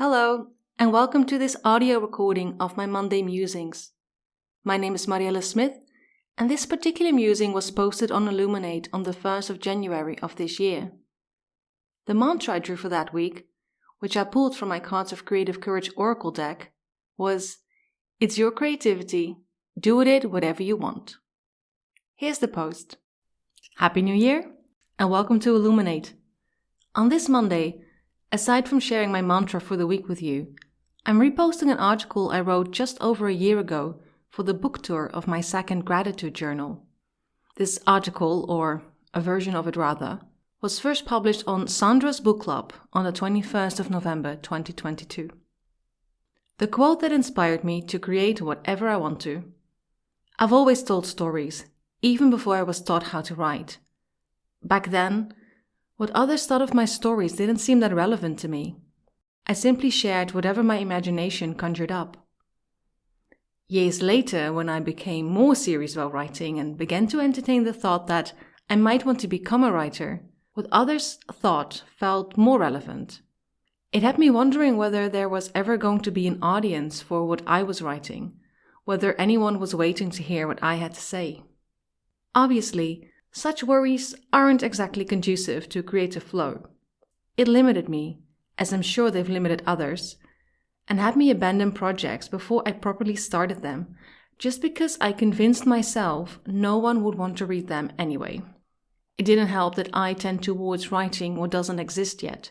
Hello, and welcome to this audio recording of my Monday Musings. My name is Marielle Smith, and this particular musing was posted on Illuminate on the 1st of January of this year. The mantra I drew for that week, which I pulled from my Cards of Creative Courage Oracle deck, was, "It's your creativity, do with it whatever you want." Here's the post. Happy New Year, and welcome to Illuminate. On this Monday, aside from sharing my mantra for the week with you, I'm reposting an article I wrote just over a year ago for the book tour of my second gratitude journal. This article, or a version of it rather, was first published on Sandra's Book Club on the 21st of November 2022. The quote that inspired me to create whatever I want to. I've always told stories, even before I was taught how to write. Back then, what others thought of my stories didn't seem that relevant to me. I simply shared whatever my imagination conjured up. Years later, when I became more serious about writing and began to entertain the thought that I might want to become a writer, what others thought felt more relevant. It had me wondering whether there was ever going to be an audience for what I was writing, whether anyone was waiting to hear what I had to say. Obviously, such worries aren't exactly conducive to creative flow. It limited me, as I'm sure they've limited others, and had me abandon projects before I properly started them, just because I convinced myself no one would want to read them anyway. It didn't help that I tend towards writing what doesn't exist yet.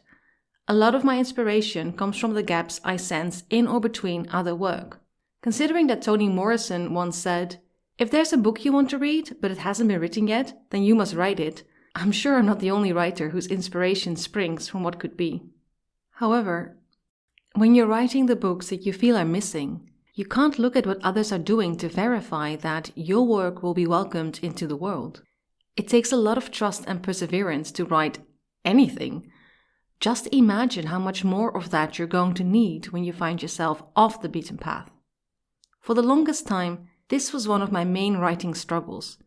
A lot of my inspiration comes from the gaps I sense in or between other work. Considering that Toni Morrison once said, "If there's a book you want to read, but it hasn't been written yet, then you must write it," I'm sure I'm not the only writer whose inspiration springs from what could be. However, when you're writing the books that you feel are missing, you can't look at what others are doing to verify that your work will be welcomed into the world. It takes a lot of trust and perseverance to write anything. Just imagine how much more of that you're going to need when you find yourself off the beaten path. For the longest time, this was one of my main writing struggles.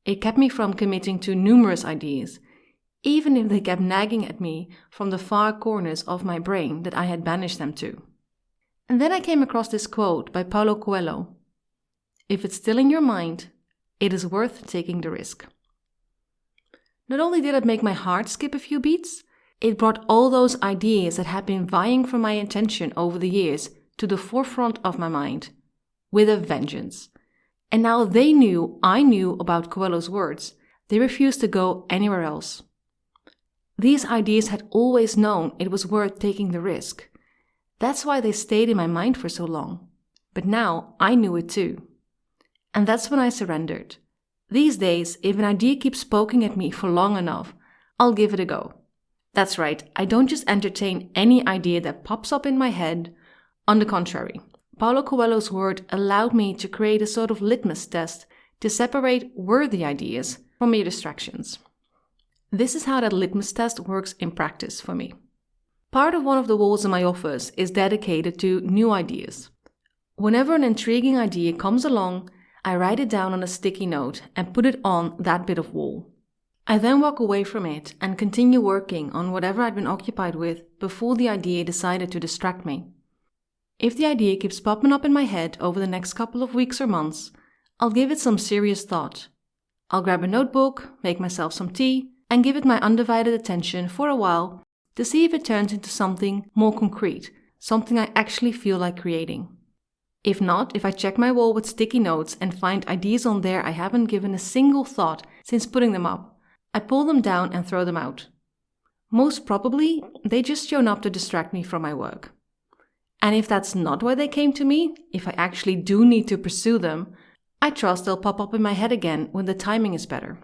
It kept me from committing to numerous ideas, even if they kept nagging at me from the far corners of my brain that I had banished them to. And then I came across this quote by Paulo Coelho. "If it's still in your mind, it is worth taking the risk." Not only did it make my heart skip a few beats, it brought all those ideas that had been vying for my attention over the years to the forefront of my mind, with a vengeance. And now they knew I knew about Coelho's words. They refused to go anywhere else. These ideas had always known it was worth taking the risk. That's why they stayed in my mind for so long. But now I knew it too. And that's when I surrendered. These days, if an idea keeps poking at me for long enough, I'll give it a go. That's right, I don't just entertain any idea that pops up in my head. On the contrary, Paulo Coelho's word allowed me to create a sort of litmus test to separate worthy ideas from mere distractions. This is how that litmus test works in practice for me. Part of one of the walls in my office is dedicated to new ideas. Whenever an intriguing idea comes along, I write it down on a sticky note and put it on that bit of wall. I then walk away from it and continue working on whatever I'd been occupied with before the idea decided to distract me. If the idea keeps popping up in my head over the next couple of weeks or months, I'll give it some serious thought. I'll grab a notebook, make myself some tea, and give it my undivided attention for a while to see if it turns into something more concrete, something I actually feel like creating. If not, if I check my wall with sticky notes and find ideas on there I haven't given a single thought since putting them up, I pull them down and throw them out. Most probably, they just shown up to distract me from my work. And if that's not why they came to me, if I actually do need to pursue them, I trust they'll pop up in my head again when the timing is better.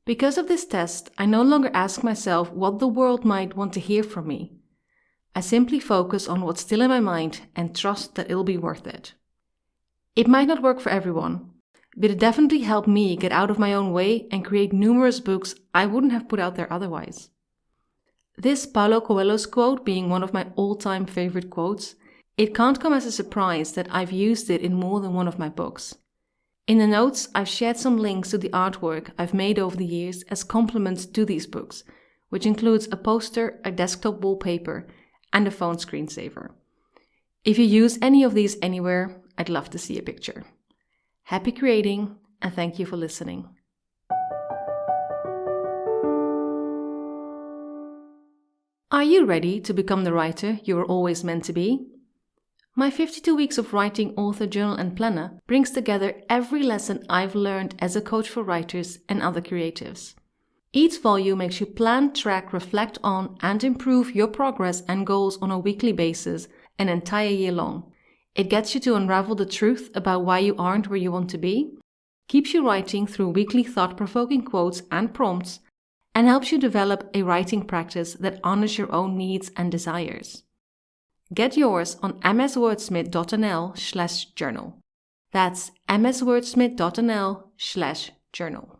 Because of this test, I no longer ask myself what the world might want to hear from me. I simply focus on what's still in my mind and trust that it'll be worth it. It might not work for everyone, but it definitely helped me get out of my own way and create numerous books I wouldn't have put out there otherwise. This Paulo Coelho's quote being one of my all-time favorite quotes, it can't come as a surprise that I've used it in more than one of my books. In the notes, I've shared some links to the artwork I've made over the years as compliments to these books, which includes a poster, a desktop wallpaper, and a phone screensaver. If you use any of these anywhere, I'd love to see a picture. Happy creating, and thank you for listening. Are you ready to become the writer you were always meant to be? My 52 Weeks of Writing Author Journal and Planner brings together every lesson I've learned as a coach for writers and other creatives. Each volume makes you plan, track, reflect on, and improve your progress and goals on a weekly basis, an entire year long. It gets you to unravel the truth about why you aren't where you want to be, keeps you writing through weekly thought-provoking quotes and prompts, and helps you develop a writing practice that honors your own needs and desires. Get yours on mswordsmith.nl/journal. That's mswordsmith.nl/journal.